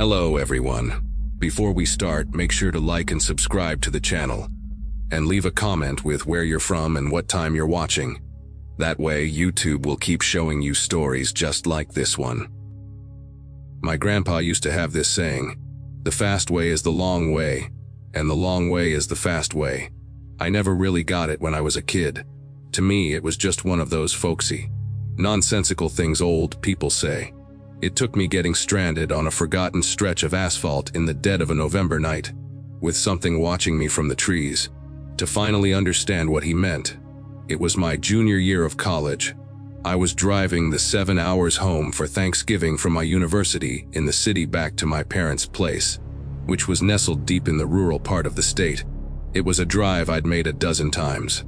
Hello everyone. Before we start, make sure to like and subscribe to the channel. And leave a comment with where you're from and what time you're watching. That way, YouTube will keep showing you stories just like this one. My grandpa used to have this saying, "The fast way is the long way, and the long way is the fast way." I never really got it when I was a kid. To me, it was just one of those folksy, nonsensical things old people say. It took me getting stranded on a forgotten stretch of asphalt in the dead of a November night, with something watching me from the trees, to finally understand what he meant. It was my junior year of college. I was driving the 7 hours home for Thanksgiving from my university in the city back to my parents' place, which was nestled deep in the rural part of the state. It was a drive I'd made a dozen times.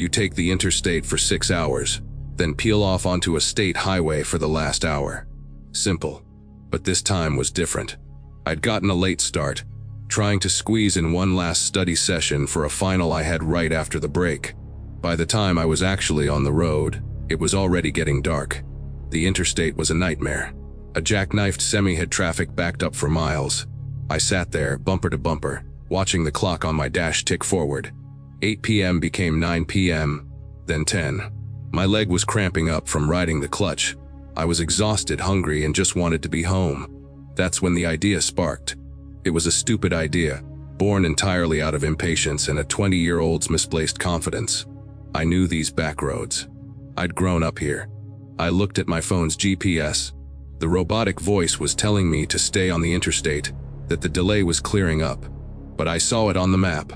You take the interstate for 6 hours, then peel off onto a state highway for the last hour. Simple. But this time was different. I'd gotten a late start, trying to squeeze in one last study session for a final I had right after the break. By the time I was actually on the road, it was already getting dark. The interstate was a nightmare. A jackknifed semi had traffic backed up for miles. I sat there, bumper to bumper, watching the clock on my dash tick forward. 8 p.m. became 9 p.m., then 10. My leg was cramping up from riding the clutch. I was exhausted, hungry, and just wanted to be home. That's when the idea sparked. It was a stupid idea, born entirely out of impatience and a 20-year-old's misplaced confidence. I knew these back roads. I'd grown up here. I looked at my phone's GPS. The robotic voice was telling me to stay on the interstate, that the delay was clearing up. But I saw it on the map.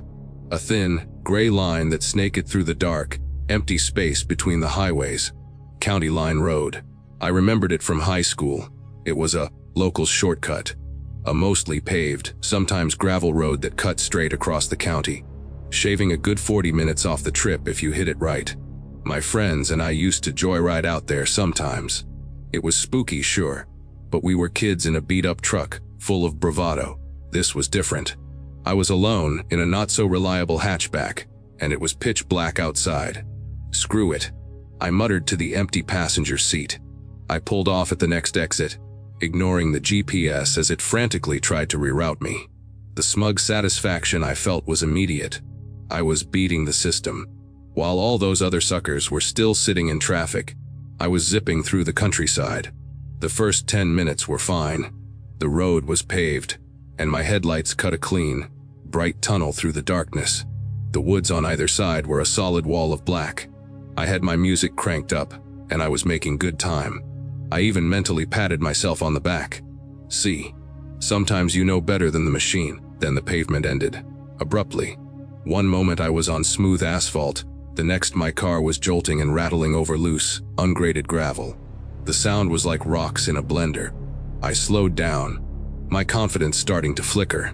A thin, gray line that snaked through the dark, empty space between the highways. County Line Road. I remembered it from high school. It was a local shortcut. A mostly paved, sometimes gravel road that cut straight across the county, shaving a good 40 minutes off the trip if you hit it right. My friends and I used to joyride out there sometimes. It was spooky, sure, but we were kids in a beat-up truck, full of bravado. This was different. I was alone in a not-so-reliable hatchback, and it was pitch black outside. Screw it, I muttered to the empty passenger seat. I pulled off at the next exit, ignoring the GPS as it frantically tried to reroute me. The smug satisfaction I felt was immediate. I was beating the system. While all those other suckers were still sitting in traffic, I was zipping through the countryside. The first 10 minutes were fine. The road was paved, and my headlights cut a clean, bright tunnel through the darkness. The woods on either side were a solid wall of black. I had my music cranked up, and I was making good time. I even mentally patted myself on the back. See, sometimes you know better than the machine. Then the pavement ended, abruptly. One moment I was on smooth asphalt, the next my car was jolting and rattling over loose, ungraded gravel. The sound was like rocks in a blender. I slowed down, my confidence starting to flicker.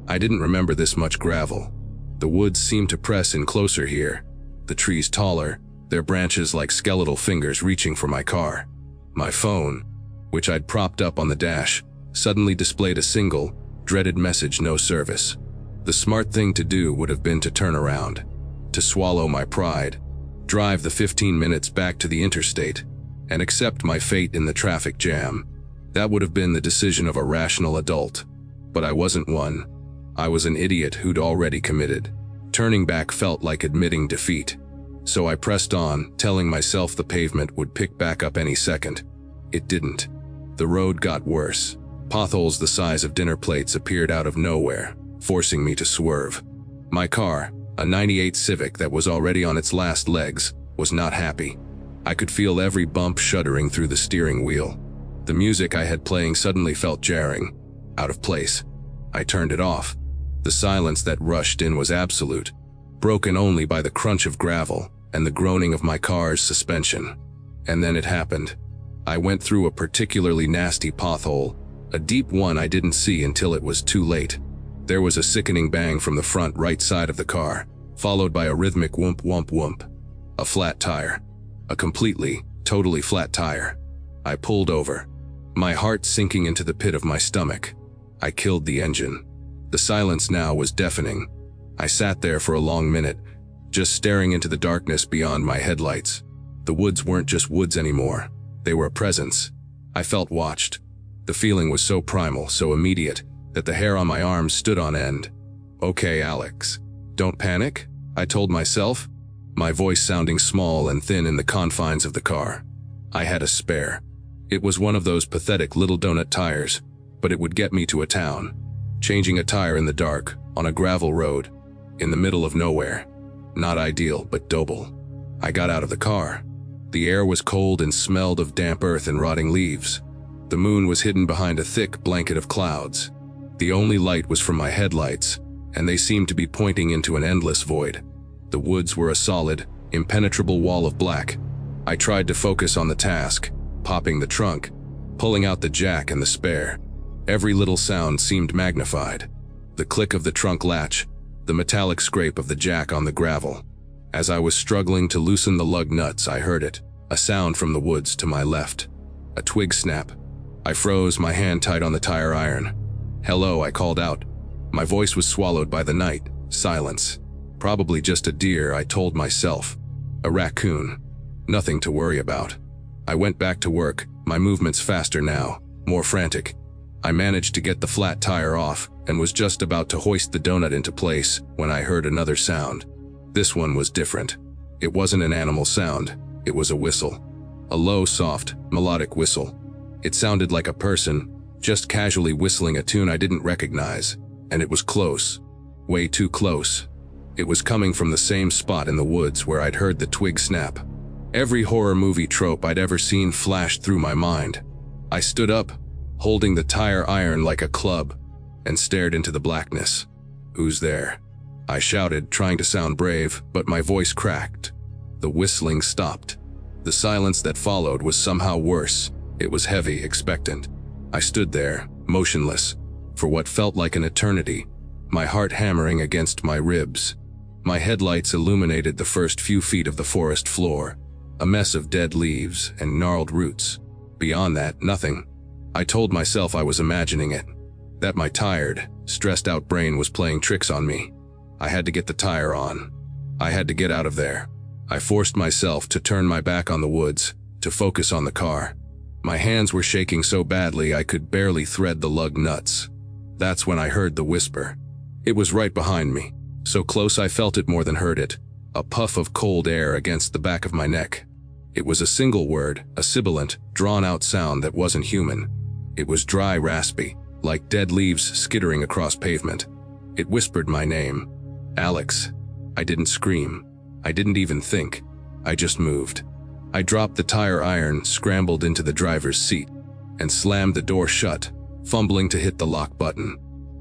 I didn't remember this much gravel. The woods seemed to press in closer here, the trees taller, their branches like skeletal fingers reaching for my car. My phone, which I'd propped up on the dash, suddenly displayed a single, dreaded message: no service. The smart thing to do would have been to turn around, to swallow my pride, drive the 15 minutes back to the interstate, and accept my fate in the traffic jam. That would have been the decision of a rational adult. But I wasn't one. I was an idiot who'd already committed. Turning back felt like admitting defeat. So I pressed on, telling myself the pavement would pick back up any second. It didn't. The road got worse. Potholes the size of dinner plates appeared out of nowhere, forcing me to swerve. My car, a '98 Civic that was already on its last legs, was not happy. I could feel every bump shuddering through the steering wheel. The music I had playing suddenly felt jarring, out of place. I turned it off. The silence that rushed in was absolute, broken only by the crunch of gravel and the groaning of my car's suspension. And then it happened. I went through a particularly nasty pothole, a deep one I didn't see until it was too late. There was a sickening bang from the front right side of the car, followed by a rhythmic whoomp whoomp whoomp. A flat tire. A completely, totally flat tire. I pulled over, my heart sinking into the pit of my stomach. I killed the engine. The silence now was deafening. I sat there for a long minute, just staring into the darkness beyond my headlights. The woods weren't just woods anymore. They were a presence. I felt watched. The feeling was so primal, so immediate, that the hair on my arms stood on end. "Okay, Alex. Don't panic," I told myself, my voice sounding small and thin in the confines of the car. I had a spare. It was one of those pathetic little donut tires, but it would get me to a town. Changing a tire in the dark, on a gravel road, in the middle of nowhere. Not ideal, but doable. I got out of the car. The air was cold and smelled of damp earth and rotting leaves. The moon was hidden behind a thick blanket of clouds. The only light was from my headlights, and they seemed to be pointing into an endless void. The woods were a solid, impenetrable wall of black. I tried to focus on the task, popping the trunk, pulling out the jack and the spare. Every little sound seemed magnified. The click of the trunk latch, the metallic scrape of the jack on the gravel. As I was struggling to loosen the lug nuts, I heard it, a sound from the woods to my left. A twig snap. I froze, my hand tight on the tire iron. "Hello," I called out. My voice was swallowed by the night, silence. Probably just a deer, I told myself. A raccoon. Nothing to worry about. I went back to work, my movements faster now, more frantic. I managed to get the flat tire off and was just about to hoist the donut into place when I heard another sound. This one was different. It wasn't an animal sound, it was a whistle. A low, soft, melodic whistle. It sounded like a person, just casually whistling a tune I didn't recognize, and it was close. Way too close. It was coming from the same spot in the woods where I'd heard the twig snap. Every horror movie trope I'd ever seen flashed through my mind. I stood up, holding the tire iron like a club, and stared into the blackness. "Who's there?" I shouted, trying to sound brave, but my voice cracked. The whistling stopped. The silence that followed was somehow worse. It was heavy, expectant. I stood there, motionless, for what felt like an eternity, my heart hammering against my ribs. My headlights illuminated the first few feet of the forest floor, a mess of dead leaves and gnarled roots. Beyond that, nothing. I told myself I was imagining it, that my tired, stressed-out brain was playing tricks on me. I had to get the tire on. I had to get out of there. I forced myself to turn my back on the woods, to focus on the car. My hands were shaking so badly I could barely thread the lug nuts. That's when I heard the whisper. It was right behind me, so close I felt it more than heard it, a puff of cold air against the back of my neck. It was a single word, a sibilant, drawn-out sound that wasn't human. It was dry, raspy, like dead leaves skittering across pavement. It whispered my name. Alex. I didn't scream. I didn't even think. I just moved. I dropped the tire iron, scrambled into the driver's seat, and slammed the door shut, fumbling to hit the lock button.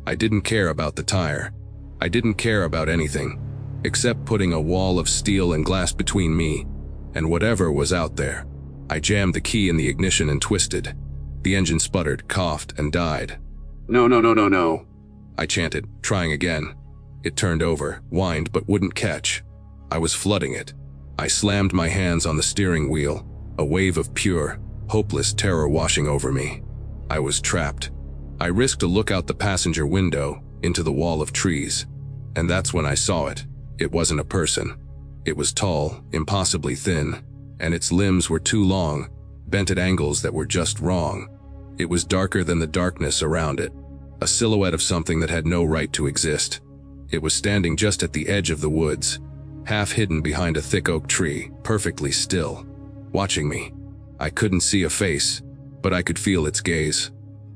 I didn't care about the tire. I didn't care about anything, except putting a wall of steel and glass between me and whatever was out there. I jammed the key in the ignition and twisted. The engine sputtered, coughed, and died. "No, no, no, no, no," I chanted, trying again. It turned over, whined, but wouldn't catch. I was flooding it. I slammed my hands on the steering wheel, a wave of pure, hopeless terror washing over me. I was trapped. I risked a look out the passenger window, into the wall of trees. And that's when I saw it. It wasn't a person. It was tall, impossibly thin, and its limbs were too long, bent at angles that were just wrong. It was darker than the darkness around it, a silhouette of something that had no right to exist. It was standing just at the edge of the woods, half hidden behind a thick oak tree, perfectly still, watching me. I couldn't see a face, but I could feel its gaze.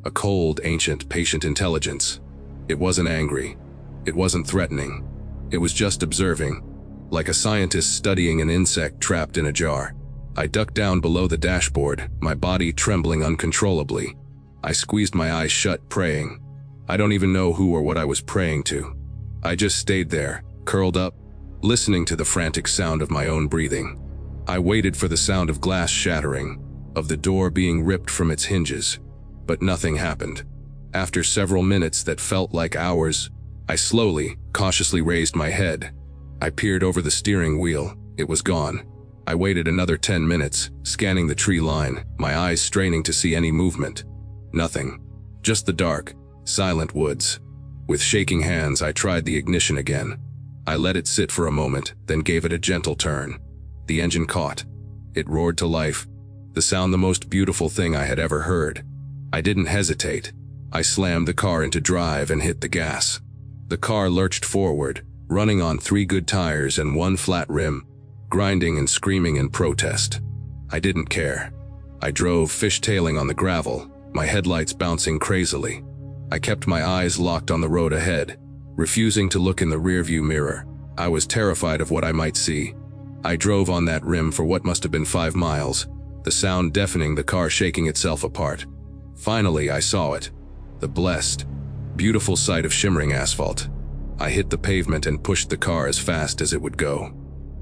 A cold, ancient, patient intelligence. It wasn't angry. It wasn't threatening. It was just observing, like a scientist studying an insect trapped in a jar. I ducked down below the dashboard, my body trembling uncontrollably. I squeezed my eyes shut, praying. I don't even know who or what I was praying to. I just stayed there, curled up, listening to the frantic sound of my own breathing. I waited for the sound of glass shattering, of the door being ripped from its hinges, but nothing happened. After several minutes that felt like hours, I slowly, cautiously raised my head. I peered over the steering wheel. It was gone. I waited another 10 minutes, scanning the tree line, my eyes straining to see any movement. Nothing. Just the dark, silent woods. With shaking hands, I tried the ignition again. I let it sit for a moment, then gave it a gentle turn. The engine caught. It roared to life, the sound the most beautiful thing I had ever heard. I didn't hesitate. I slammed the car into drive and hit the gas. The car lurched forward, running on 3 good tires and 1 flat rim, grinding and screaming in protest. I didn't care. I drove fishtailing on the gravel, my headlights bouncing crazily. I kept my eyes locked on the road ahead, refusing to look in the rearview mirror. I was terrified of what I might see. I drove on that rim for what must have been 5 miles, the sound deafening, the car shaking itself apart. Finally, I saw it. The blessed, beautiful sight of shimmering asphalt. I hit the pavement and pushed the car as fast as it would go.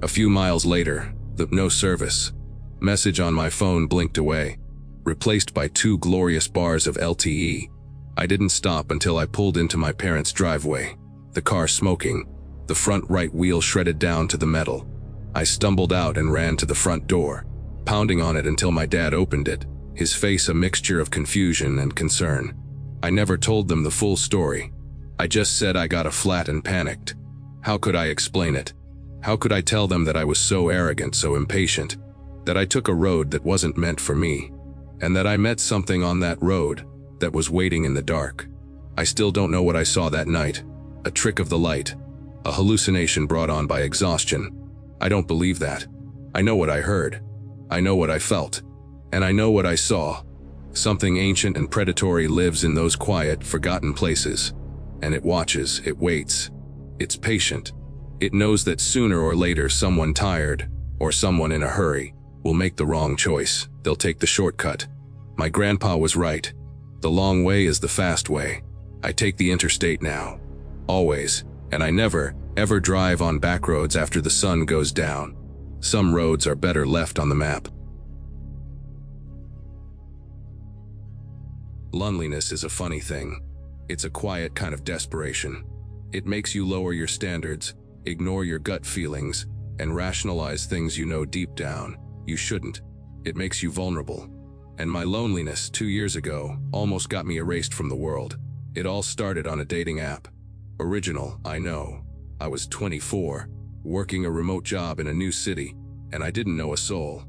A few miles later, the "no service" message on my phone blinked away, replaced by 2 glorious bars of LTE. I didn't stop until I pulled into my parents' driveway, the car smoking, the front right wheel shredded down to the metal. I stumbled out and ran to the front door, pounding on it until my dad opened it, his face a mixture of confusion and concern. I never told them the full story. I just said I got a flat and panicked. How could I explain it? How could I tell them that I was so arrogant, so impatient, that I took a road that wasn't meant for me, and that I met something on that road that was waiting in the dark? I still don't know what I saw that night. A trick of the light, a hallucination brought on by exhaustion. I don't believe that. I know what I heard. I know what I felt. And I know what I saw. Something ancient and predatory lives in those quiet, forgotten places. And it watches, it waits. It's patient. It knows that sooner or later someone tired, or someone in a hurry, will make the wrong choice. They'll take the shortcut. My grandpa was right. The long way is the fast way. I take the interstate now. Always. And I never, ever drive on back roads after the sun goes down. Some roads are better left on the map. Loneliness is a funny thing. It's a quiet kind of desperation. It makes you lower your standards, ignore your gut feelings, and rationalize things you know deep down you shouldn't. It makes you vulnerable. And my loneliness 2 years ago almost got me erased from the world. It all started on a dating app. Original, I know. I was 24, working a remote job in a new city, and I didn't know a soul.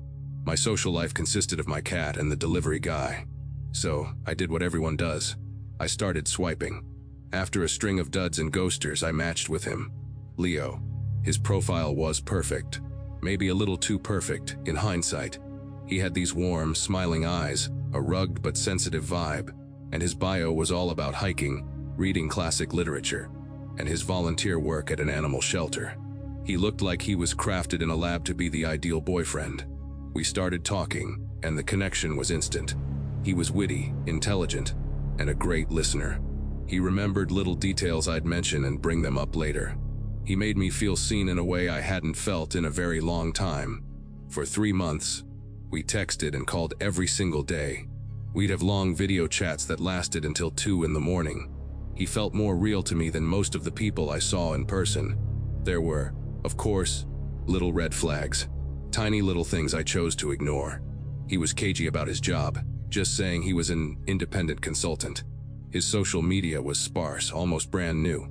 My social life consisted of my cat and the delivery guy. So, I did what everyone does. I started swiping. After a string of duds and ghosters, I matched with him. Leo. His profile was perfect. Maybe a little too perfect, in hindsight. He had these warm, smiling eyes, a rugged but sensitive vibe, and his bio was all about hiking, reading classic literature, and his volunteer work at an animal shelter. He looked like he was crafted in a lab to be the ideal boyfriend. We started talking, and the connection was instant. He was witty, intelligent, and a great listener. He remembered little details I'd mention and bring them up later. He made me feel seen in a way I hadn't felt in a very long time. For 3 months, we texted and called every single day. We'd have long video chats that lasted until 2 in the morning. He felt more real to me than most of the people I saw in person. There were, of course, little red flags, tiny little things I chose to ignore. He was cagey about his job, just saying he was an independent consultant. His social media was sparse, almost brand new.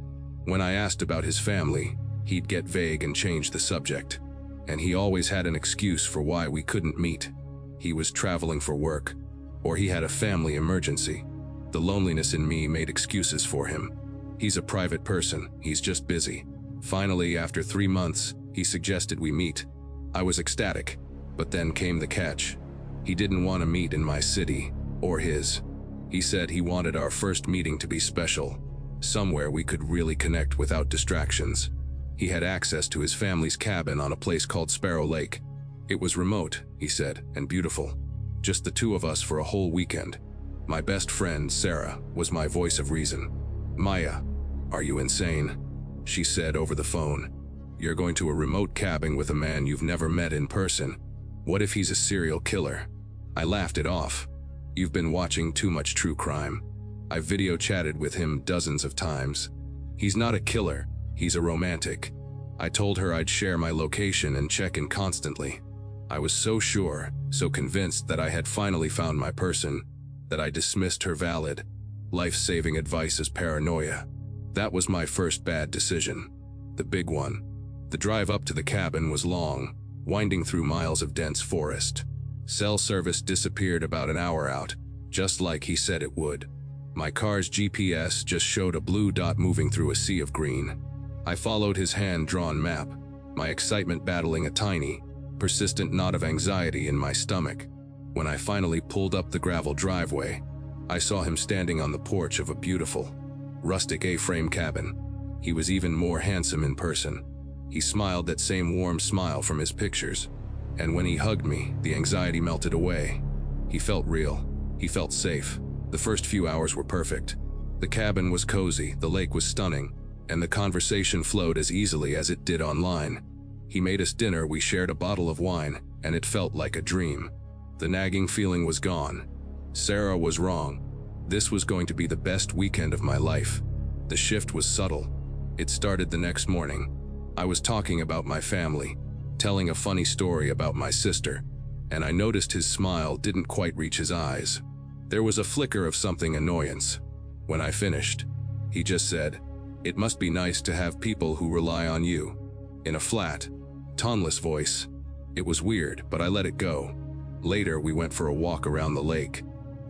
When I asked about his family, he'd get vague and change the subject. And he always had an excuse for why we couldn't meet. He was traveling for work, or he had a family emergency. The loneliness in me made excuses for him. He's a private person, he's just busy. Finally, after 3 months, he suggested we meet. I was ecstatic, but then came the catch. He didn't want to meet in my city, or his. He said he wanted our first meeting to be special, somewhere we could really connect without distractions. He had access to his family's cabin on a place called Sparrow Lake. It was remote, he said, and beautiful. Just the 2 of us for a whole weekend. My best friend, Sarah, was my voice of reason. "Maya, are you insane?" she said over the phone. "You're going to a remote cabin with a man you've never met in person. What if he's a serial killer?" I laughed it off. "You've been watching too much true crime. I've video chatted with him dozens of times. He's not a killer, he's a romantic." I told her I'd share my location and check in constantly. I was so sure, so convinced that I had finally found my person, that I dismissed her valid, life-saving advice as paranoia. That was my first bad decision. The big one. The drive up to the cabin was long, winding through miles of dense forest. Cell service disappeared about an hour out, just like he said it would. My car's GPS just showed a blue dot moving through a sea of green. I followed his hand-drawn map, my excitement battling a tiny, persistent knot of anxiety in my stomach. When I finally pulled up the gravel driveway, I saw him standing on the porch of a beautiful, rustic A-frame cabin. He was even more handsome in person. He smiled that same warm smile from his pictures, and when he hugged me, the anxiety melted away. He felt real. He felt safe. The first few hours were perfect. The cabin was cozy, the lake was stunning, and the conversation flowed as easily as it did online. He made us dinner, we shared a bottle of wine, and it felt like a dream. The nagging feeling was gone. Sarah was wrong. This was going to be the best weekend of my life. The shift was subtle. It started the next morning. I was talking about my family, telling a funny story about my sister, and I noticed his smile didn't quite reach his eyes. There was a flicker of something annoyance. When I finished, he just said, "It must be nice to have people who rely on you," in a flat, toneless voice. It was weird, but I let it go. Later, we went for a walk around the lake.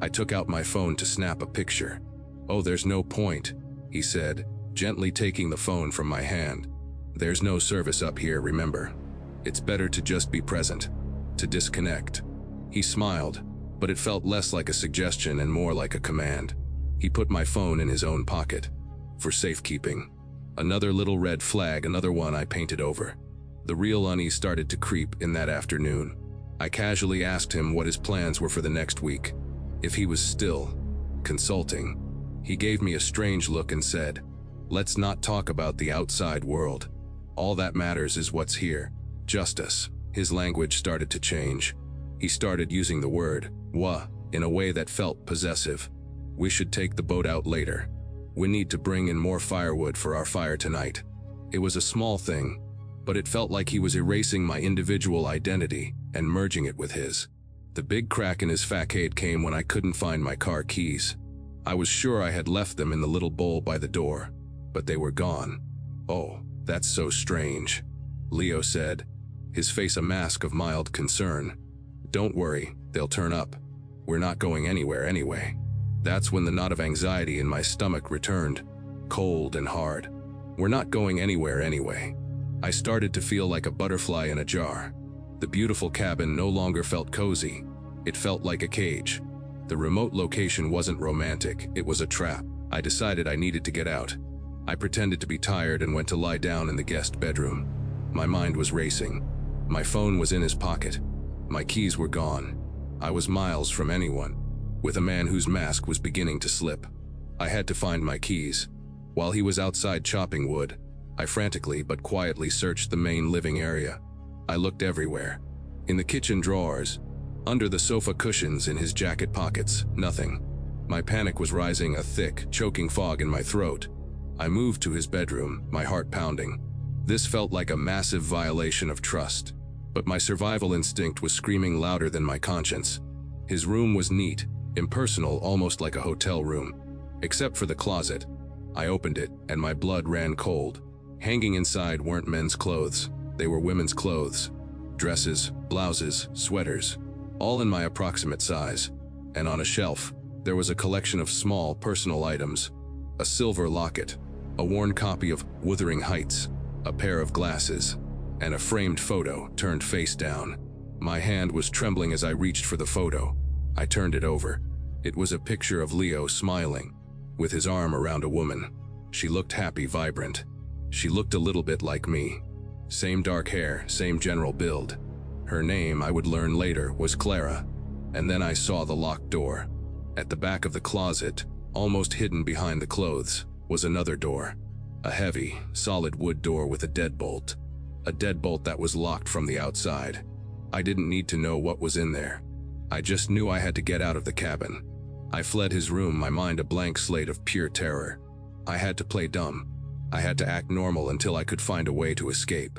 I took out my phone to snap a picture. "Oh, there's no point," he said, gently taking the phone from my hand. "There's no service up here, remember? It's better to just be present, to disconnect." He smiled, but it felt less like a suggestion and more like a command. He put my phone in his own pocket, for safekeeping. Another little red flag, another one I painted over. The real unease started to creep in that afternoon. I casually asked him what his plans were for the next week, if he was still consulting. He gave me a strange look and said, "Let's not talk about the outside world. All that matters is what's here, just us." His language started to change. He started using the word "wa" in a way that felt possessive. "We should take the boat out later. We need to bring in more firewood for our fire tonight." It was a small thing, but it felt like he was erasing my individual identity and merging it with his. The big crack in his facade came when I couldn't find my car keys. I was sure I had left them in the little bowl by the door, but they were gone. "Oh, that's so strange," Leo said, his face a mask of mild concern. "Don't worry, they'll turn up. We're not going anywhere anyway." That's when the knot of anxiety in my stomach returned, cold and hard. "We're not going anywhere anyway." I started to feel like a butterfly in a jar. The beautiful cabin no longer felt cozy. It felt like a cage. The remote location wasn't romantic, it was a trap. I decided I needed to get out. I pretended to be tired and went to lie down in the guest bedroom. My mind was racing. My phone was in his pocket. My keys were gone. I was miles from anyone, with a man whose mask was beginning to slip. I had to find my keys. While he was outside chopping wood, I frantically but quietly searched the main living area. I looked everywhere. In the kitchen drawers, under the sofa cushions, in his jacket pockets, nothing. My panic was rising, a thick, choking fog in my throat. I moved to his bedroom, my heart pounding. This felt like a massive violation of trust, but my survival instinct was screaming louder than my conscience. His room was neat, impersonal, almost like a hotel room, except for the closet. I opened it, and my blood ran cold. Hanging inside weren't men's clothes, they were women's clothes. Dresses, blouses, sweaters, all in my approximate size. And on a shelf, there was a collection of small, personal items. A silver locket, a worn copy of Wuthering Heights, a pair of glasses, and a framed photo turned face down. My hand was trembling as I reached for the photo. I turned it over. It was a picture of Leo smiling, with his arm around a woman. She looked happy, vibrant. She looked a little bit like me. Same dark hair, same general build. Her name, I would learn later, was Clara. And then I saw the locked door. At the back of the closet, almost hidden behind the clothes, was another door. A heavy, solid wood door with a deadbolt. A deadbolt that was locked from the outside. I didn't need to know what was in there. I just knew I had to get out of the cabin. I fled his room, my mind a blank slate of pure terror. I had to play dumb. I had to act normal until I could find a way to escape.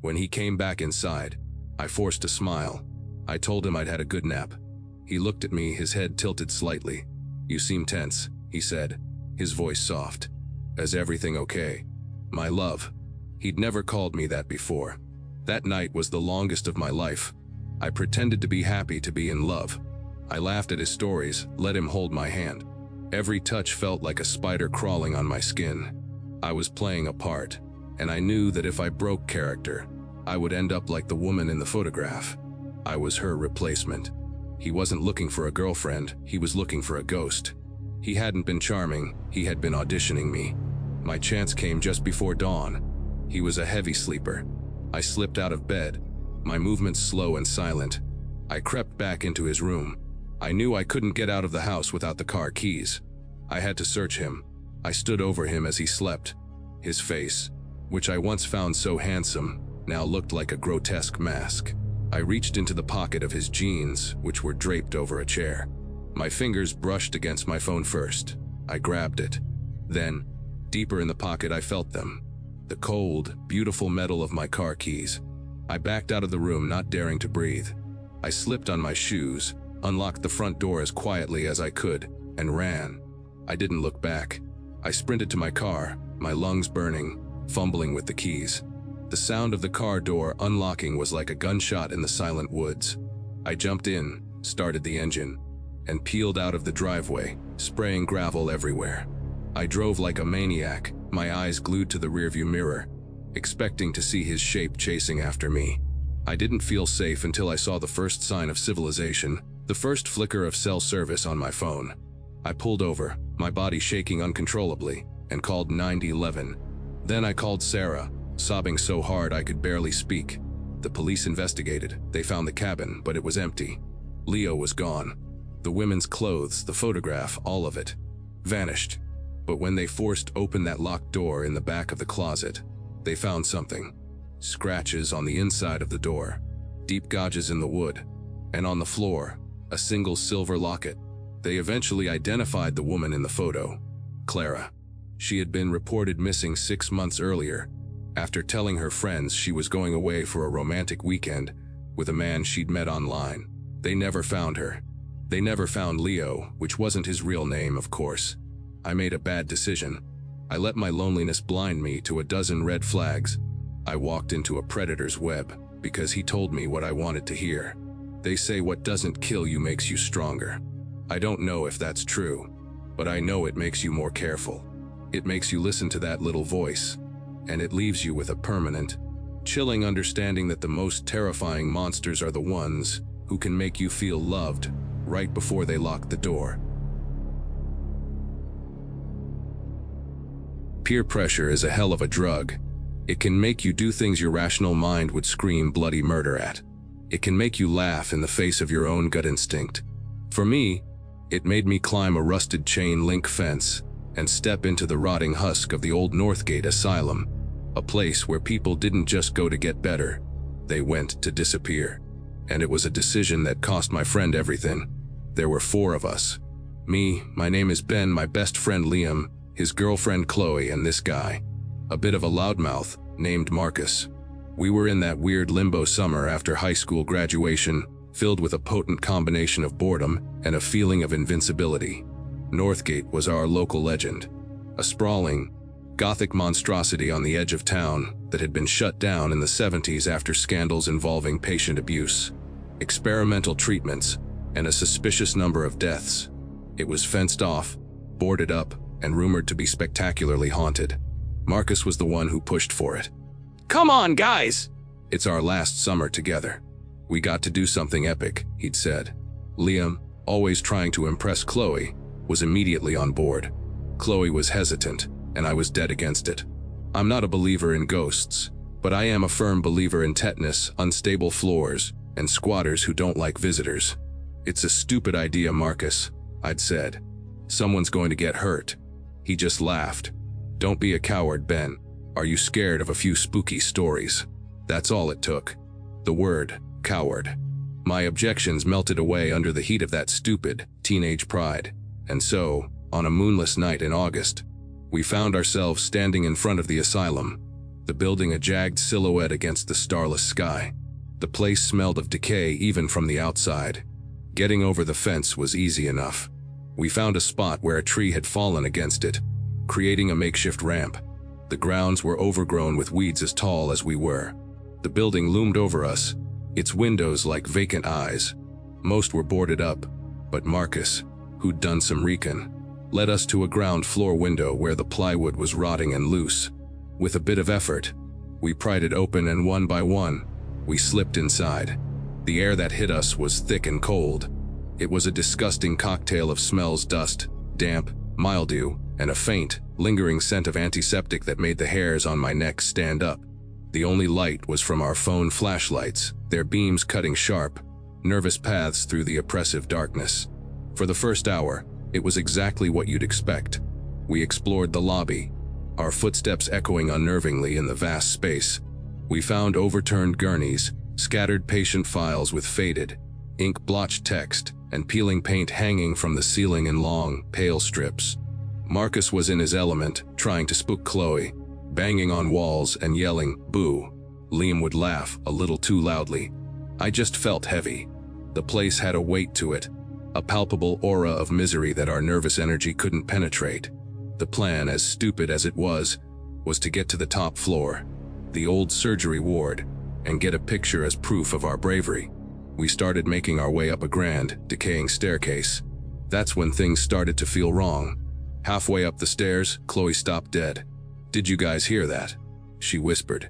When he came back inside, I forced a smile. I told him I'd had a good nap. He looked at me, his head tilted slightly. "You seem tense," he said, his voice soft. "Is everything okay, my love?" He'd never called me that before. That night was the longest of my life. I pretended to be happy to be in love. I laughed at his stories, let him hold my hand. Every touch felt like a spider crawling on my skin. I was playing a part, and I knew that if I broke character, I would end up like the woman in the photograph. I was her replacement. He wasn't looking for a girlfriend, he was looking for a ghost. He hadn't been charming, he had been auditioning me. My chance came just before dawn. He was a heavy sleeper. I slipped out of bed, my movements slow and silent. I crept back into his room. I knew I couldn't get out of the house without the car keys. I had to search him. I stood over him as he slept. His face, which I once found so handsome, now looked like a grotesque mask. I reached into the pocket of his jeans, which were draped over a chair. My fingers brushed against my phone first. I grabbed it. Then, deeper in the pocket, I felt them. The cold, beautiful metal of my car keys. I backed out of the room, not daring to breathe. I slipped on my shoes, unlocked the front door as quietly as I could, and ran. I didn't look back. I sprinted to my car, my lungs burning, fumbling with the keys. The sound of the car door unlocking was like a gunshot in the silent woods. I jumped in, started the engine, and peeled out of the driveway, spraying gravel everywhere. I drove like a maniac, my eyes glued to the rearview mirror, expecting to see his shape chasing after me. I didn't feel safe until I saw the first sign of civilization, the first flicker of cell service on my phone. I pulled over, my body shaking uncontrollably, and called 911. Then I called Sarah, sobbing so hard I could barely speak. The police investigated. They found the cabin, but it was empty. Leo was gone. The women's clothes, the photograph, all of it, vanished. But when they forced open that locked door in the back of the closet, they found something. Scratches on the inside of the door, deep gouges in the wood, and on the floor, a single silver locket. They eventually identified the woman in the photo, Clara. She had been reported missing 6 months earlier, after telling her friends she was going away for a romantic weekend with a man she'd met online. They never found her. They never found Leo, which wasn't his real name, of course. I made a bad decision. I let my loneliness blind me to a dozen red flags. I walked into a predator's web because he told me what I wanted to hear. They say what doesn't kill you makes you stronger. I don't know if that's true, but I know it makes you more careful. It makes you listen to that little voice, and it leaves you with a permanent, chilling understanding that the most terrifying monsters are the ones who can make you feel loved right before they lock the door. Peer pressure is a hell of a drug. It can make you do things your rational mind would scream bloody murder at. It can make you laugh in the face of your own gut instinct. For me, it made me climb a rusted chain link fence and step into the rotting husk of the old Northgate Asylum, a place where people didn't just go to get better, they went to disappear. And it was a decision that cost my friend everything. There were 4 of us. Me, my name is Ben, my best friend Liam, his girlfriend Chloe, and this guy, a bit of a loudmouth, named Marcus. We were in that weird limbo summer after high school graduation, filled with a potent combination of boredom and a feeling of invincibility. Northgate was our local legend, a sprawling, Gothic monstrosity on the edge of town that had been shut down in the 70s after scandals involving patient abuse, experimental treatments, and a suspicious number of deaths. It was fenced off, boarded up, and rumored to be spectacularly haunted. Marcus was the one who pushed for it. "Come on, guys! It's our last summer together. We got to do something epic," he'd said. Liam, always trying to impress Chloe, was immediately on board. Chloe was hesitant, and I was dead against it. I'm not a believer in ghosts, but I am a firm believer in tetanus, unstable floors, and squatters who don't like visitors. "It's a stupid idea, Marcus," I'd said. "Someone's going to get hurt." He just laughed. "Don't be a coward, Ben. Are you scared of a few spooky stories?" That's all it took. The word, coward. My objections melted away under the heat of that stupid, teenage pride. And so, on a moonless night in August, we found ourselves standing in front of the asylum, the building a jagged silhouette against the starless sky. The place smelled of decay even from the outside. Getting over the fence was easy enough. We found a spot where a tree had fallen against it, creating a makeshift ramp. The grounds were overgrown with weeds as tall as we were. The building loomed over us, its windows like vacant eyes. Most were boarded up, but Marcus, who'd done some recon, led us to a ground floor window where the plywood was rotting and loose. With a bit of effort, we pried it open, and one by one, we slipped inside. The air that hit us was thick and cold. It was a disgusting cocktail of smells: dust, damp, mildew, and a faint, lingering scent of antiseptic that made the hairs on my neck stand up. The only light was from our phone flashlights, their beams cutting sharp, nervous paths through the oppressive darkness. For the first hour, it was exactly what you'd expect. We explored the lobby, our footsteps echoing unnervingly in the vast space. We found overturned gurneys, scattered patient files with faded, ink-blotched text, and peeling paint hanging from the ceiling in long, pale strips. Marcus was in his element, trying to spook Chloe, banging on walls and yelling, "Boo." Liam would laugh a little too loudly. I just felt heavy. The place had a weight to it, a palpable aura of misery that our nervous energy couldn't penetrate. The plan, as stupid as it was to get to the top floor, the old surgery ward, and get a picture as proof of our bravery. We started making our way up a grand, decaying staircase. That's when things started to feel wrong. Halfway up the stairs, Chloe stopped dead. "Did you guys hear that?" she whispered.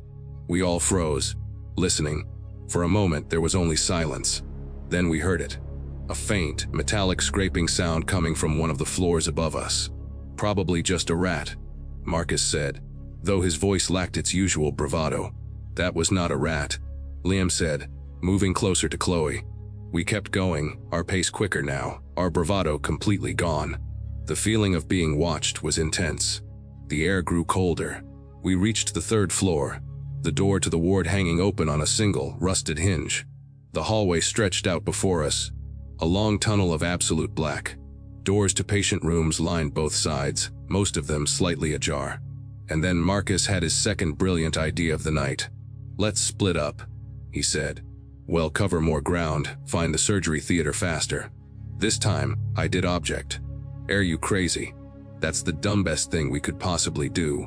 We all froze, listening. For a moment, there was only silence. Then we heard it. A faint, metallic scraping sound coming from one of the floors above us. "Probably just a rat," Marcus said, though his voice lacked its usual bravado. "That was not a rat," Liam said, moving closer to Chloe. We kept going, our pace quicker now, our bravado completely gone. The feeling of being watched was intense. The air grew colder. We reached the third floor, the door to the ward hanging open on a single, rusted hinge. The hallway stretched out before us, a long tunnel of absolute black. Doors to patient rooms lined both sides, most of them slightly ajar. And then Marcus had his second brilliant idea of the night. "Let's split up," he said. "Well, cover more ground, find the surgery theater faster." This time, I did object. "Are you crazy? That's the dumbest thing we could possibly do."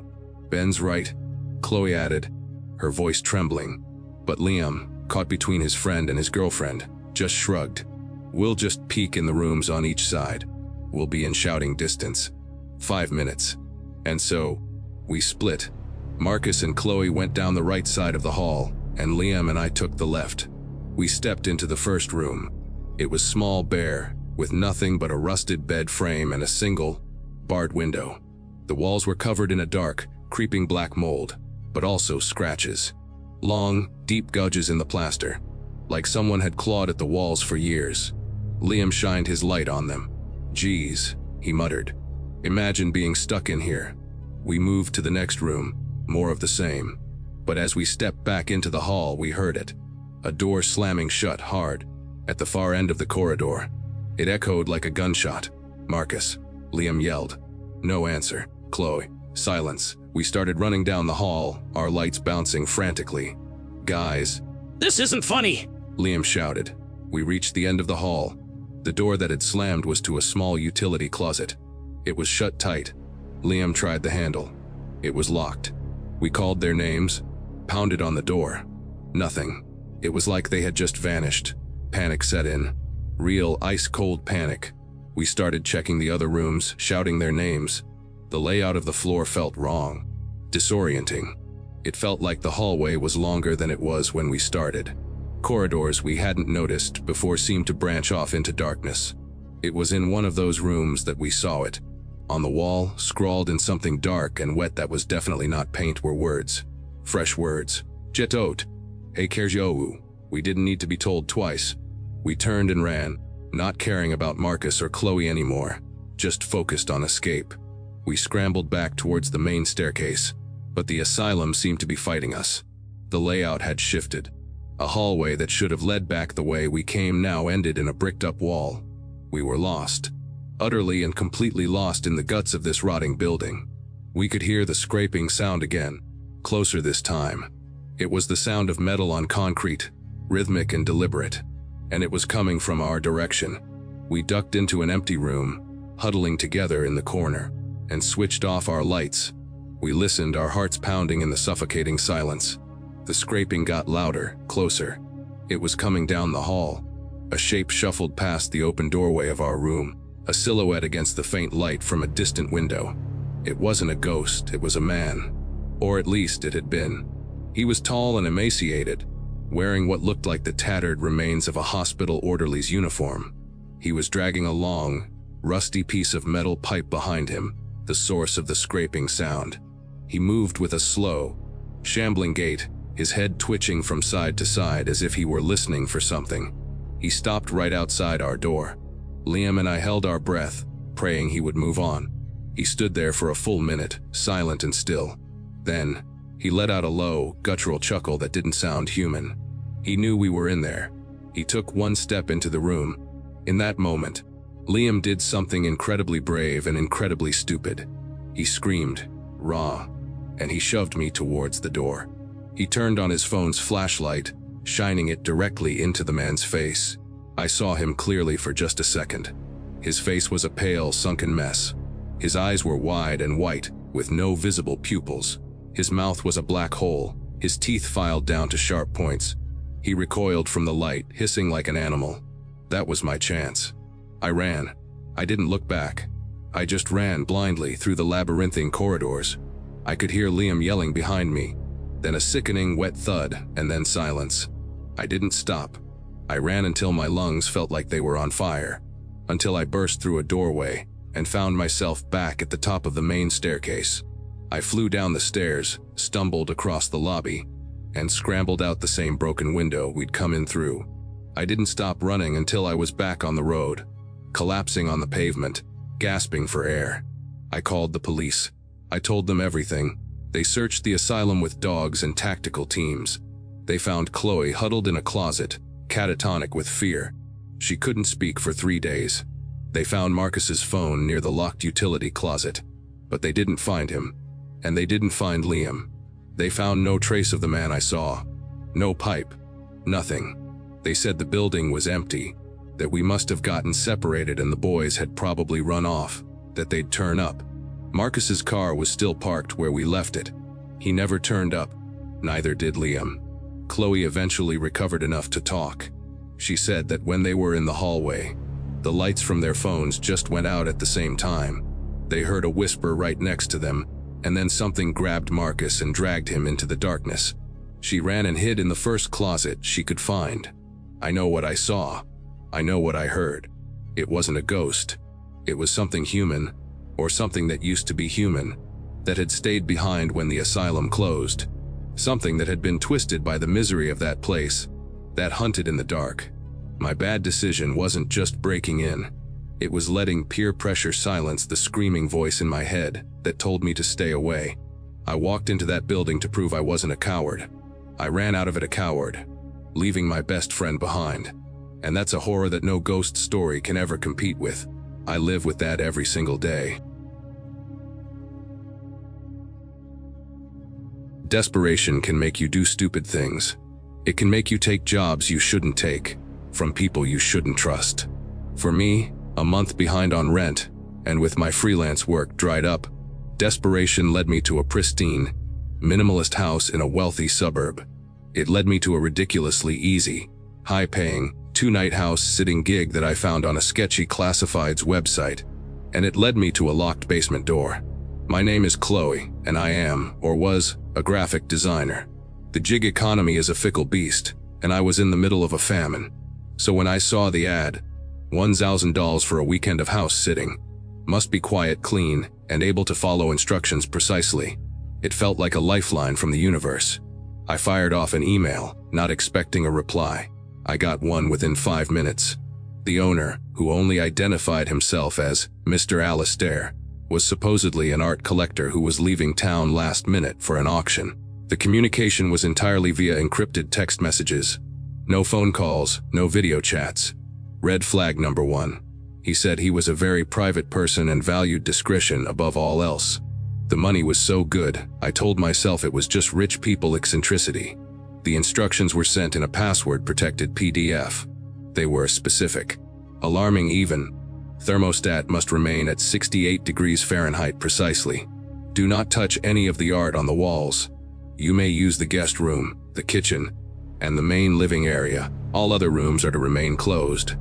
"Ben's right," Chloe added, her voice trembling. But Liam, caught between his friend and his girlfriend, just shrugged. "We'll just peek in the rooms on each side. We'll be in shouting distance." 5 minutes. And so, we split. Marcus and Chloe went down the right side of the hall, and Liam and I took the left. We stepped into the first room. It was small, bare, with nothing but a rusted bed frame and a single, barred window. The walls were covered in a dark, creeping black mold, but also scratches. Long, deep gouges in the plaster, like someone had clawed at the walls for years. Liam shined his light on them. "Geez," he muttered. "Imagine being stuck in here." We moved to the next room, more of the same. But as we stepped back into the hall, we heard it. A door slamming shut hard, at the far end of the corridor. It echoed like a gunshot. "Marcus," Liam yelled. No answer. "Chloe." Silence. We started running down the hall, our lights bouncing frantically. "Guys." "This isn't funny," Liam shouted. We reached the end of the hall. The door that had slammed was to a small utility closet. It was shut tight. Liam tried the handle. It was locked. We called their names, pounded on the door. Nothing. It was like they had just vanished. Panic set in. Real, ice-cold panic. We started checking the other rooms, shouting their names. The layout of the floor felt wrong. Disorienting. It felt like the hallway was longer than it was when we started. Corridors we hadn't noticed before seemed to branch off into darkness. It was in one of those rooms that we saw it. On the wall, scrawled in something dark and wet that was definitely not paint, were words. Fresh words. "Jetot. Hey Kerjou." We didn't need to be told twice. We turned and ran, not caring about Marcus or Chloe anymore, just focused on escape. We scrambled back towards the main staircase, but the asylum seemed to be fighting us. The layout had shifted. A hallway that should have led back the way we came now ended in a bricked-up wall. We were lost. Utterly and completely lost in the guts of this rotting building. We could hear the scraping sound again, closer this time. It was the sound of metal on concrete, rhythmic and deliberate, and it was coming from our direction. We ducked into an empty room, huddling together in the corner, and switched off our lights. We listened, our hearts pounding in the suffocating silence. The scraping got louder, closer. It was coming down the hall. A shape shuffled past the open doorway of our room, a silhouette against the faint light from a distant window. It wasn't a ghost, it was a man. Or at least it had been. He was tall and emaciated, wearing what looked like the tattered remains of a hospital orderly's uniform. He was dragging a long, rusty piece of metal pipe behind him, the source of the scraping sound. He moved with a slow, shambling gait, his head twitching from side to side as if he were listening for something. He stopped right outside our door. Liam and I held our breath, praying he would move on. He stood there for a full minute, silent and still. Then, he let out a low, guttural chuckle that didn't sound human. He knew we were in there. He took one step into the room. In that moment, Liam did something incredibly brave and incredibly stupid. He screamed, "Raw," and he shoved me towards the door. He turned on his phone's flashlight, shining it directly into the man's face. I saw him clearly for just a second. His face was a pale, sunken mess. His eyes were wide and white, with no visible pupils. His mouth was a black hole, his teeth filed down to sharp points. He recoiled from the light, hissing like an animal. That was my chance. I ran. I didn't look back. I just ran blindly through the labyrinthine corridors. I could hear Liam yelling behind me, then a sickening, wet thud, and then silence. I didn't stop. I ran until my lungs felt like they were on fire, until I burst through a doorway and found myself back at the top of the main staircase. I flew down the stairs, stumbled across the lobby, and scrambled out the same broken window we'd come in through. I didn't stop running until I was back on the road, collapsing on the pavement, gasping for air. I called the police. I told them everything. They searched the asylum with dogs and tactical teams. They found Chloe huddled in a closet, catatonic with fear. She couldn't speak for 3 days. They found Marcus's phone near the locked utility closet, but they didn't find him, and they didn't find Liam. They found no trace of the man I saw. No pipe. Nothing. They said the building was empty, that we must have gotten separated and the boys had probably run off, that they'd turn up. Marcus's car was still parked where we left it. He never turned up. Neither did Liam. Chloe eventually recovered enough to talk. She said that when they were in the hallway, the lights from their phones just went out at the same time. They heard a whisper right next to them, and then something grabbed Marcus and dragged him into the darkness. She ran and hid in the first closet she could find. I know what I saw. I know what I heard. It wasn't a ghost. It was something human, or something that used to be human, that had stayed behind when the asylum closed. Something that had been twisted by the misery of that place, that hunted in the dark. My bad decision wasn't just breaking in. It was letting peer pressure silence the screaming voice in my head that told me to stay away. I walked into that building to prove I wasn't a coward. I ran out of it a coward, leaving my best friend behind. And that's a horror that no ghost story can ever compete with. I live with that every single day. Desperation can make you do stupid things. It can make you take jobs you shouldn't take, from people you shouldn't trust. For me, a month behind on rent, and with my freelance work dried up, desperation led me to a pristine, minimalist house in a wealthy suburb. It led me to a ridiculously easy, high-paying, 2-night house-sitting gig that I found on a sketchy classifieds website, and it led me to a locked basement door. My name is Chloe, and I am, or was, a graphic designer. The gig economy is a fickle beast, and I was in the middle of a famine. So when I saw the ad, $1,000 for a weekend of house sitting, must be quiet, clean, and able to follow instructions precisely, it felt like a lifeline from the universe. I fired off an email, not expecting a reply. I got one within 5 minutes. The owner, who only identified himself as Mr. Alistair, was supposedly an art collector who was leaving town last minute for an auction. The communication was entirely via encrypted text messages. No phone calls, no video chats. Red flag number 1. He said he was a very private person and valued discretion above all else. The money was so good, I told myself it was just rich people eccentricity. The instructions were sent in a password-protected PDF. They were specific. Alarming even. Thermostat must remain at 68 degrees Fahrenheit precisely. Do not touch any of the art on the walls. You may use the guest room, the kitchen, and the main living area, All other rooms are to remain closed.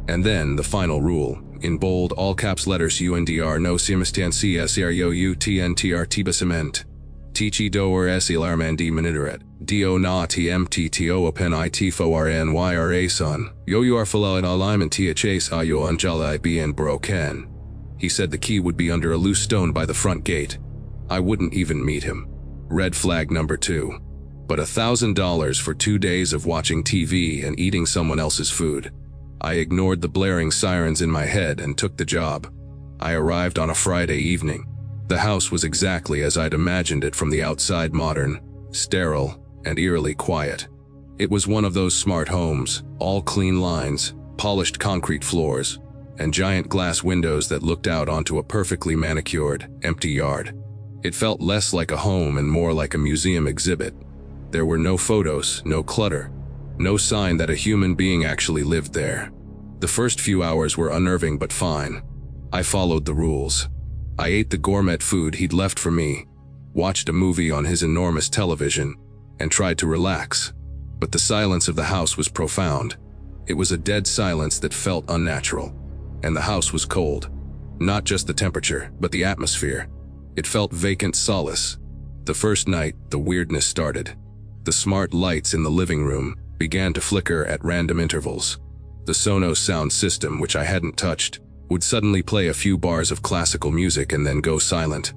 And then, the final rule, in bold, all caps letters UNDR no CMSTANCSRIOUTNTR TIBACEMENT. Tichi doer SILARMANDI minideret. Dio na TMTTO open ITFORNYRA son. Yo you are falal alignment THAS ayo anjala IBN broken. He said the key would be under a loose stone by the front gate. I wouldn't even meet him. Red flag number 2. But $1,000 for 2 days of watching TV and eating someone else's food. I ignored the blaring sirens in my head and took the job. I arrived on a Friday evening. The house was exactly as I'd imagined it from the outside, modern, sterile, and eerily quiet. It was one of those smart homes, all clean lines, polished concrete floors, and giant glass windows that looked out onto a perfectly manicured, empty yard. It felt less like a home and more like a museum exhibit. There were no photos, no clutter, no sign that a human being actually lived there. The first few hours were unnerving but fine. I followed the rules. I ate the gourmet food he'd left for me, watched a movie on his enormous television, and tried to relax. But the silence of the house was profound. It was a dead silence that felt unnatural. And the house was cold. Not just the temperature, but the atmosphere. It felt vacant solace. The first night, the weirdness started. The smart lights in the living room began to flicker at random intervals. The Sonos sound system, which I hadn't touched, would suddenly play a few bars of classical music and then go silent.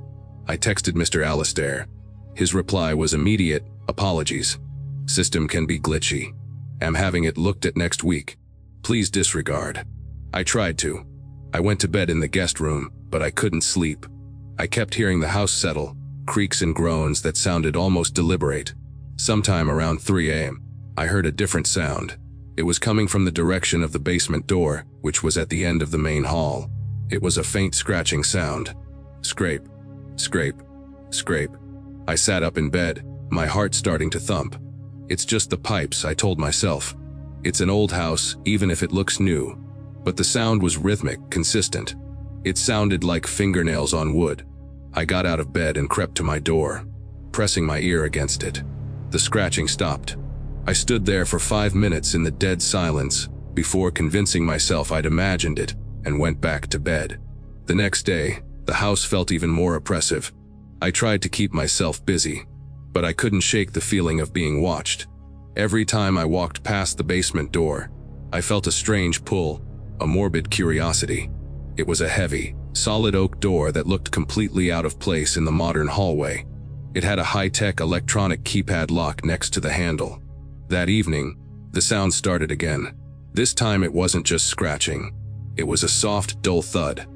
I texted Mr. Alistair. His reply was immediate: apologies. System can be glitchy. Am having it looked at next week. Please disregard. I tried to. I went to bed in the guest room, but I couldn't sleep. I kept hearing the house settle, creaks and groans that sounded almost deliberate. Sometime around 3 a.m., I heard a different sound. It was coming from the direction of the basement door, which was at the end of the main hall. It was a faint scratching sound. Scrape, scrape, scrape. I sat up in bed, my heart starting to thump. It's just the pipes, I told myself. It's an old house, even if it looks new. But the sound was rhythmic, consistent. It sounded like fingernails on wood. I got out of bed and crept to my door, pressing my ear against it. The scratching stopped. I stood there for 5 minutes in the dead silence before convincing myself I'd imagined it and went back to bed. The next day, the house felt even more oppressive. I tried to keep myself busy, but I couldn't shake the feeling of being watched. Every time I walked past the basement door, I felt a strange pull, a morbid curiosity. It was a heavy, solid oak door that looked completely out of place in the modern hallway. It had a high-tech electronic keypad lock next to the handle. That evening, the sound started again. This time it wasn't just scratching. It was a soft, dull thud.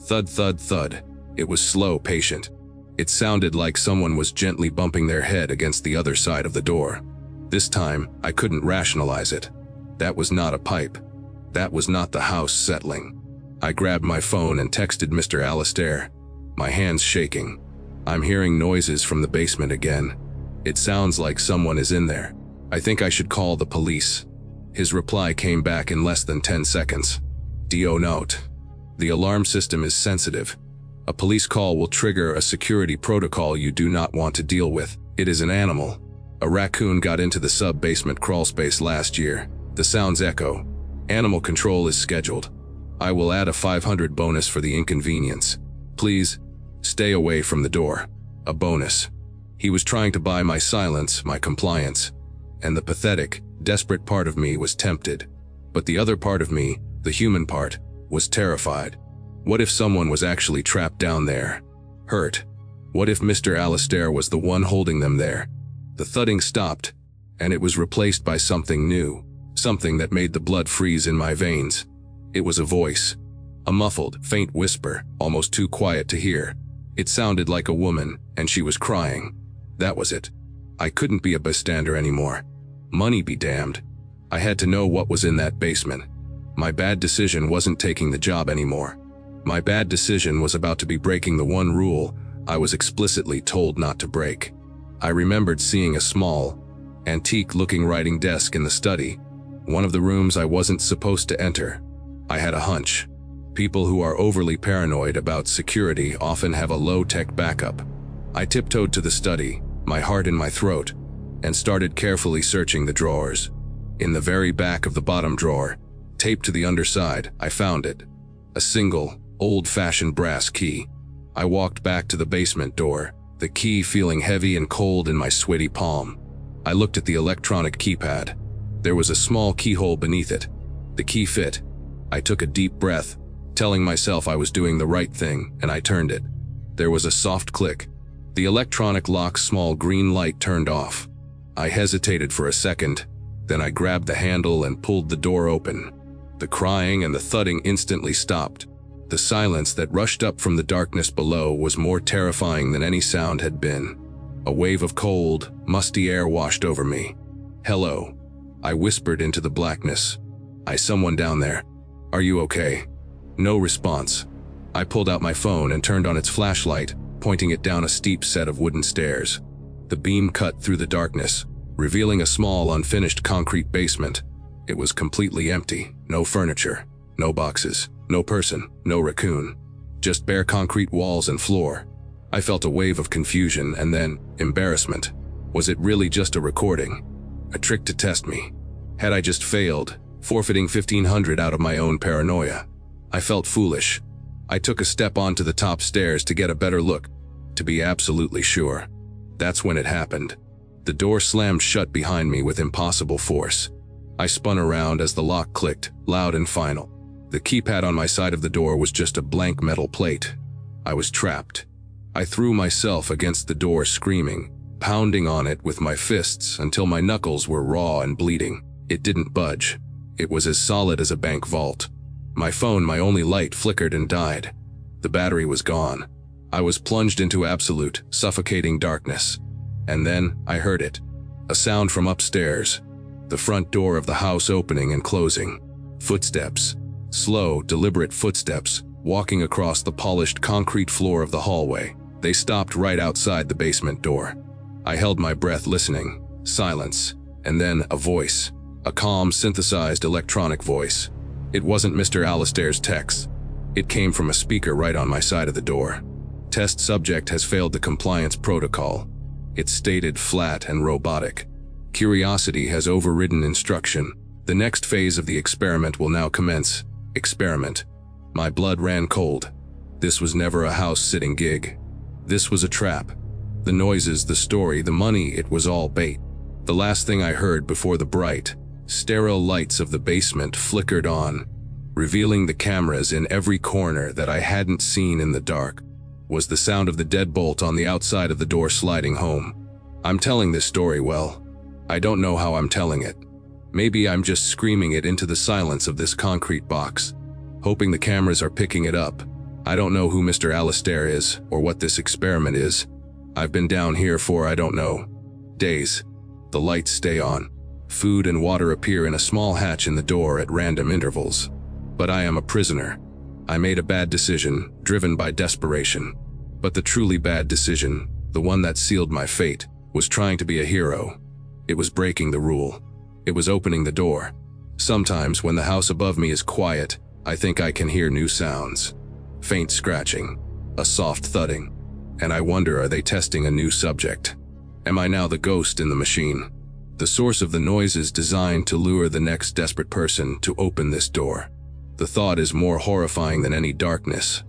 Thud, thud, thud. It was slow, patient. It sounded like someone was gently bumping their head against the other side of the door. This time, I couldn't rationalize it. That was not a pipe. That was not the house settling. I grabbed my phone and texted Mr. Alistair, my hands shaking. I'm hearing noises from the basement again. It sounds like someone is in there. I think I should call the police. His reply came back in less than 10 seconds. Do note. The alarm system is sensitive. A police call will trigger a security protocol you do not want to deal with. It is an animal. A raccoon got into the sub-basement crawlspace last year. The sounds echo. Animal control is scheduled. I will add a 500 bonus for the inconvenience. Please, stay away from the door. A bonus. He was trying to buy my silence, my compliance. And the pathetic, desperate part of me was tempted. But the other part of me, the human part, was terrified. What if someone was actually trapped down there? Hurt. What if Mr. Alistair was the one holding them there? The thudding stopped, and it was replaced by something new. Something that made the blood freeze in my veins. It was a voice. A muffled, faint whisper, almost too quiet to hear. It sounded like a woman, and she was crying. That was it. I couldn't be a bystander anymore. Money be damned. I had to know what was in that basement. My bad decision wasn't taking the job anymore. My bad decision was about to be breaking the one rule I was explicitly told not to break. I remembered seeing a small, antique-looking writing desk in the study, one of the rooms I wasn't supposed to enter. I had a hunch. People who are overly paranoid about security often have a low-tech backup. I tiptoed to the study, my heart in my throat, and started carefully searching the drawers. In the very back of the bottom drawer, taped to the underside, I found it. A single, old-fashioned brass key. I walked back to the basement door, the key feeling heavy and cold in my sweaty palm. I looked at the electronic keypad. There was a small keyhole beneath it. The key fit. I took a deep breath, telling myself I was doing the right thing, and I turned it. There was a soft click. The electronic lock's small green light turned off. I hesitated for a second, then I grabbed the handle and pulled the door open. The crying and the thudding instantly stopped. The silence that rushed up from the darkness below was more terrifying than any sound had been. A wave of cold, musty air washed over me. "Hello," I whispered into the blackness. "Someone down there. Are you okay?" No response. I pulled out my phone and turned on its flashlight, pointing it down a steep set of wooden stairs. The beam cut through the darkness, revealing a small, unfinished concrete basement. It was completely empty. No furniture, no boxes, no person, no raccoon. Just bare concrete walls and floor. I felt a wave of confusion and then embarrassment. Was it really just a recording? A trick to test me? Had I just failed, forfeiting 1,500 out of my own paranoia? I felt foolish. I took a step onto the top stairs to get a better look, to be absolutely sure. That's when it happened. The door slammed shut behind me with impossible force. I spun around as the lock clicked, loud and final. The keypad on my side of the door was just a blank metal plate. I was trapped. I threw myself against the door screaming, pounding on it with my fists until my knuckles were raw and bleeding. It didn't budge. It was as solid as a bank vault. My phone, my only light, flickered and died. The battery was gone. I was plunged into absolute, suffocating darkness. And then I heard it. A sound from upstairs. The front door of the house opening and closing. Footsteps. Slow, deliberate footsteps, walking across the polished concrete floor of the hallway. They stopped right outside the basement door. I held my breath listening. Silence. And then a voice. A calm, synthesized electronic voice. It wasn't Mr. Alastair's text. It came from a speaker right on my side of the door. "Test subject has failed the compliance protocol." It stated flat and robotic. "Curiosity has overridden instruction. The next phase of the experiment will now commence." Experiment. My blood ran cold. This was never a house-sitting gig. This was a trap. The noises, the story, the money, it was all bait. The last thing I heard before the bright, sterile lights of the basement flickered on, revealing the cameras in every corner that I hadn't seen in the dark, was the sound of the deadbolt on the outside of the door sliding home. I'm telling this story well. I don't know how I'm telling it. Maybe I'm just screaming it into the silence of this concrete box, hoping the cameras are picking it up. I don't know who Mr. Alastair is, or what this experiment is. I've been down here for I don't know days. The lights stay on. Food and water appear in a small hatch in the door at random intervals. But I am a prisoner. I made a bad decision, driven by desperation. But the truly bad decision, the one that sealed my fate, was trying to be a hero. It was breaking the rule. It was opening the door. Sometimes when the house above me is quiet, I think I can hear new sounds. Faint scratching, a soft thudding, and I wonder, are they testing a new subject? Am I now the ghost in the machine? The source of the noises designed to lure the next desperate person to open this door. The thought is more horrifying than any darkness.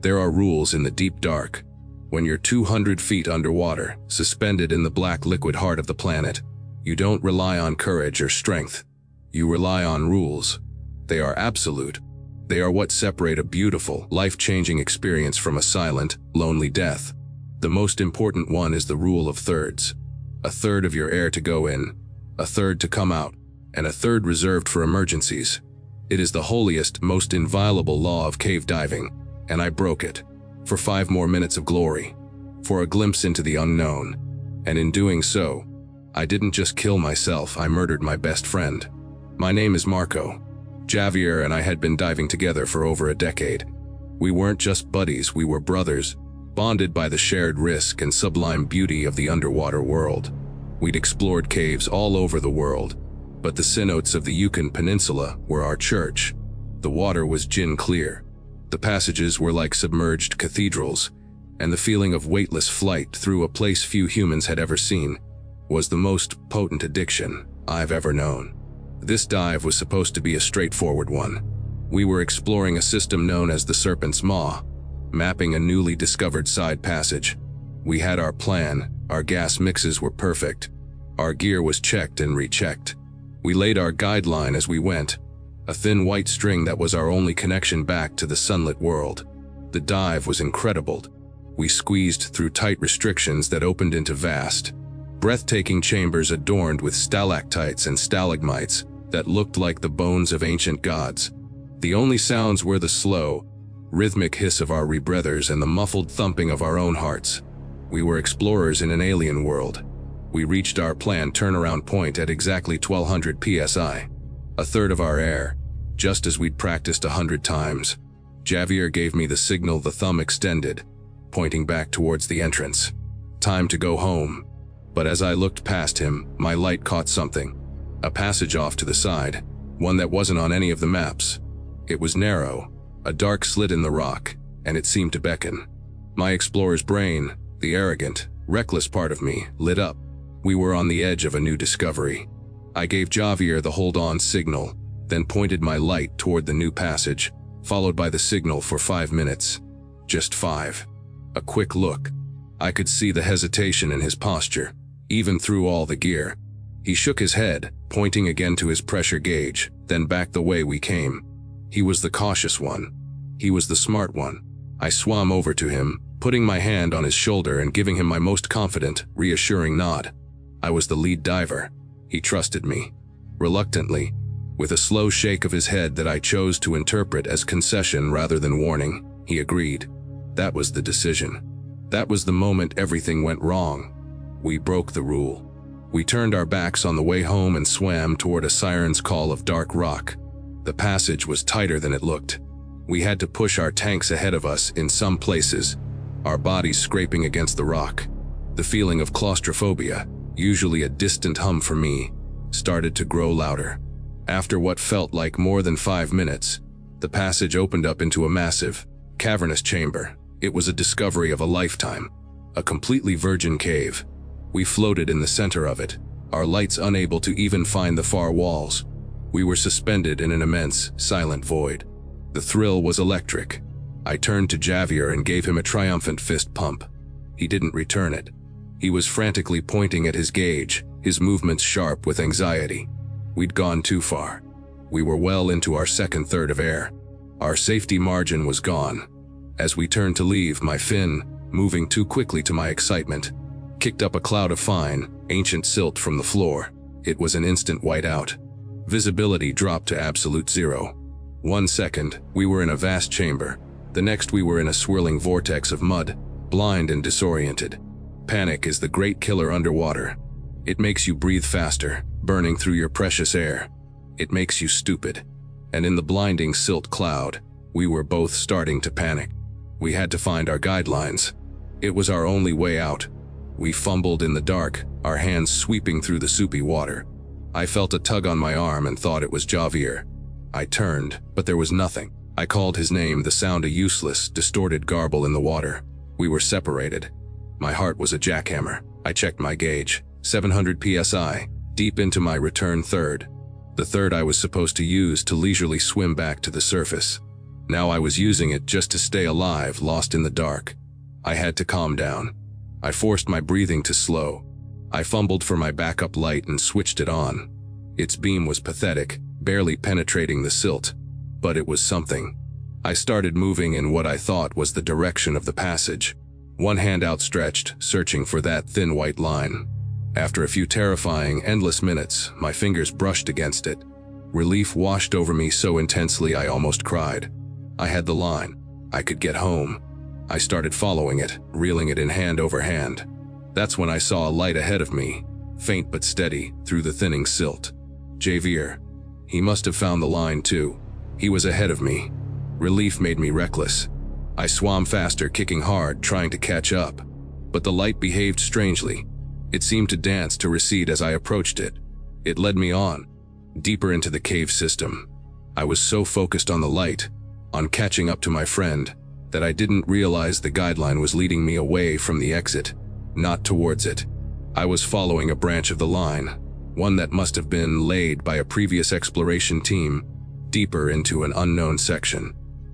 There are rules in the deep dark. When you're 200 feet underwater, suspended in the black liquid heart of the planet, you don't rely on courage or strength. You rely on rules. They are absolute. They are what separate a beautiful, life-changing experience from a silent, lonely death. The most important one is the rule of thirds. A third of your air to go in, a third to come out, and a third reserved for emergencies. It is the holiest, most inviolable law of cave diving, and I broke it. For 5 more minutes of glory. For a glimpse into the unknown. And in doing so, I didn't just kill myself, I murdered my best friend. My name is Marco. Javier and I had been diving together for over a decade. We weren't just buddies, we were brothers, bonded by the shared risk and sublime beauty of the underwater world. We'd explored caves all over the world, but the cenotes of the Yukon Peninsula were our church. The water was gin clear. The passages were like submerged cathedrals, and the feeling of weightless flight through a place few humans had ever seen was the most potent addiction I've ever known. This dive was supposed to be a straightforward one. We were exploring a system known as the Serpent's Maw, mapping a newly discovered side passage. We had our plan, our gas mixes were perfect. Our gear was checked and rechecked. We laid our guideline as we went, a thin white string that was our only connection back to the sunlit world. The dive was incredible. We squeezed through tight restrictions that opened into vast, breathtaking chambers adorned with stalactites and stalagmites that looked like the bones of ancient gods. The only sounds were the slow, rhythmic hiss of our rebreathers and the muffled thumping of our own hearts. We were explorers in an alien world. We reached our planned turnaround point at exactly 1200 psi, a third of our air, just as we'd practiced 100 times. Javier gave me the signal, the thumb extended, pointing back towards the entrance. Time to go home. But as I looked past him, my light caught something. A passage off to the side, one that wasn't on any of the maps. It was narrow, a dark slit in the rock, and it seemed to beckon. My explorer's brain, the arrogant, reckless part of me, lit up. We were on the edge of a new discovery. I gave Javier the hold-on signal, then pointed my light toward the new passage, followed by the signal for 5 minutes. Just 5. A quick look. I could see the hesitation in his posture, even through all the gear. He shook his head, pointing again to his pressure gauge, then back the way we came. He was the cautious one. He was the smart one. I swam over to him, putting my hand on his shoulder and giving him my most confident, reassuring nod. I was the lead diver. He trusted me. Reluctantly, with a slow shake of his head that I chose to interpret as concession rather than warning, he agreed. That was the decision. That was the moment everything went wrong. We broke the rule. We turned our backs on the way home and swam toward a siren's call of dark rock. The passage was tighter than it looked. We had to push our tanks ahead of us in some places, our bodies scraping against the rock. The feeling of claustrophobia, usually a distant hum for me, started to grow louder. After what felt like more than 5 minutes, the passage opened up into a massive, cavernous chamber. It was a discovery of a lifetime, a completely virgin cave. We floated in the center of it, our lights unable to even find the far walls. We were suspended in an immense, silent void. The thrill was electric. I turned to Javier and gave him a triumphant fist pump. He didn't return it. He was frantically pointing at his gauge, his movements sharp with anxiety. We'd gone too far. We were well into our second third of air. Our safety margin was gone. As we turned to leave, my fin, moving too quickly to my excitement, kicked up a cloud of fine, ancient silt from the floor. It was an instant whiteout. Visibility dropped to absolute zero. 1 second, we were in a vast chamber. The next, we were in a swirling vortex of mud, blind and disoriented. Panic is the great killer underwater. It makes you breathe faster, burning through your precious air. It makes you stupid. And in the blinding silt cloud, we were both starting to panic. We had to find our guidelines. It was our only way out. We fumbled in the dark, our hands sweeping through the soupy water. I felt a tug on my arm and thought it was Javier. I turned, but there was nothing. I called his name, the sound a useless, distorted garble in the water. We were separated. My heart was a jackhammer. I checked my gauge. 700 psi, deep into my return third. The third I was supposed to use to leisurely swim back to the surface. Now I was using it just to stay alive, lost in the dark. I had to calm down. I forced my breathing to slow. I fumbled for my backup light and switched it on. Its beam was pathetic, barely penetrating the silt, but it was something. I started moving in what I thought was the direction of the passage, one hand outstretched, searching for that thin white line. After a few terrifying, endless minutes, my fingers brushed against it. Relief washed over me so intensely I almost cried. I had the line. I could get home. I started following it, reeling it in hand over hand. That's when I saw a light ahead of me, faint but steady, through the thinning silt. Javier. He must have found the line too. He was ahead of me. Relief made me reckless. I swam faster, kicking hard, trying to catch up. But the light behaved strangely. It seemed to dance, to recede as I approached it. It led me on, deeper into the cave system. I was so focused on the light, on catching up to my friend, that I didn't realize the guideline was leading me away from the exit, not towards it. I was following a branch of the line, one that must have been laid by a previous exploration team, deeper into an unknown section.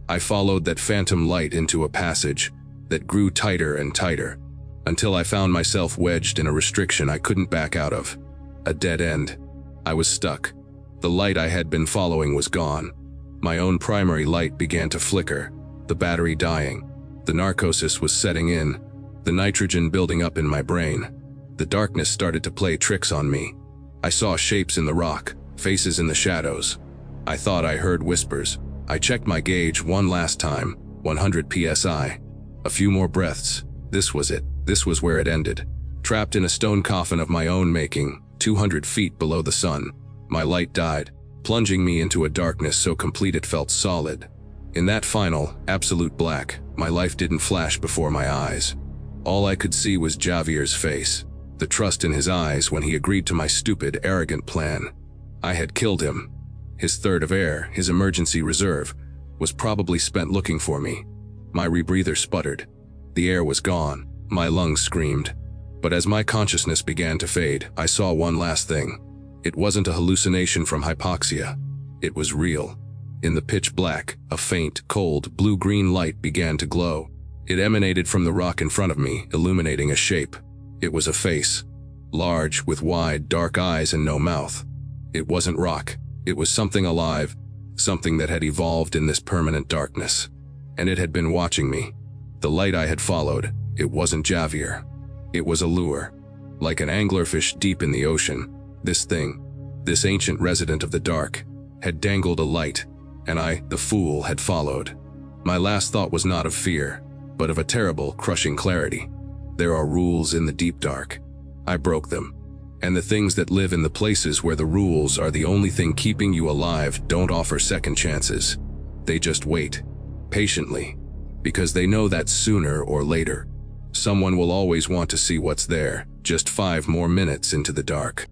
I followed that phantom light into a passage that grew tighter and tighter, until I found myself wedged in a restriction I couldn't back out of. A dead end. I was stuck. The light I had been following was gone. My own primary light began to flicker, the battery dying. The narcosis was setting in, the nitrogen building up in my brain. The darkness started to play tricks on me. I saw shapes in the rock, faces in the shadows. I thought I heard whispers. I checked my gauge one last time, 100 psi. A few more breaths. This was it. This was where it ended. Trapped in a stone coffin of my own making, 200 feet below the sun. My light died, plunging me into a darkness so complete it felt solid. In that final, absolute black, my life didn't flash before my eyes. All I could see was Javier's face, the trust in his eyes when he agreed to my stupid, arrogant plan. I had killed him. His third of air, his emergency reserve, was probably spent looking for me. My rebreather sputtered. The air was gone. My lungs screamed. But as my consciousness began to fade, I saw one last thing. It wasn't a hallucination from hypoxia. It was real. In the pitch black, a faint, cold, blue-green light began to glow. It emanated from the rock in front of me, illuminating a shape. It was a face. Large, with wide, dark eyes and no mouth. It wasn't rock. It was something alive, something that had evolved in this permanent darkness. And it had been watching me. The light I had followed, it wasn't Javier. It was a lure. Like an anglerfish deep in the ocean, this thing, this ancient resident of the dark, had dangled a light, and I, the fool, had followed. My last thought was not of fear, but of a terrible, crushing clarity. There are rules in the deep dark. I broke them. And the things that live in the places where the rules are the only thing keeping you alive don't offer second chances. They just wait, patiently, because they know that sooner or later, someone will always want to see what's there, just 5 more minutes into the dark.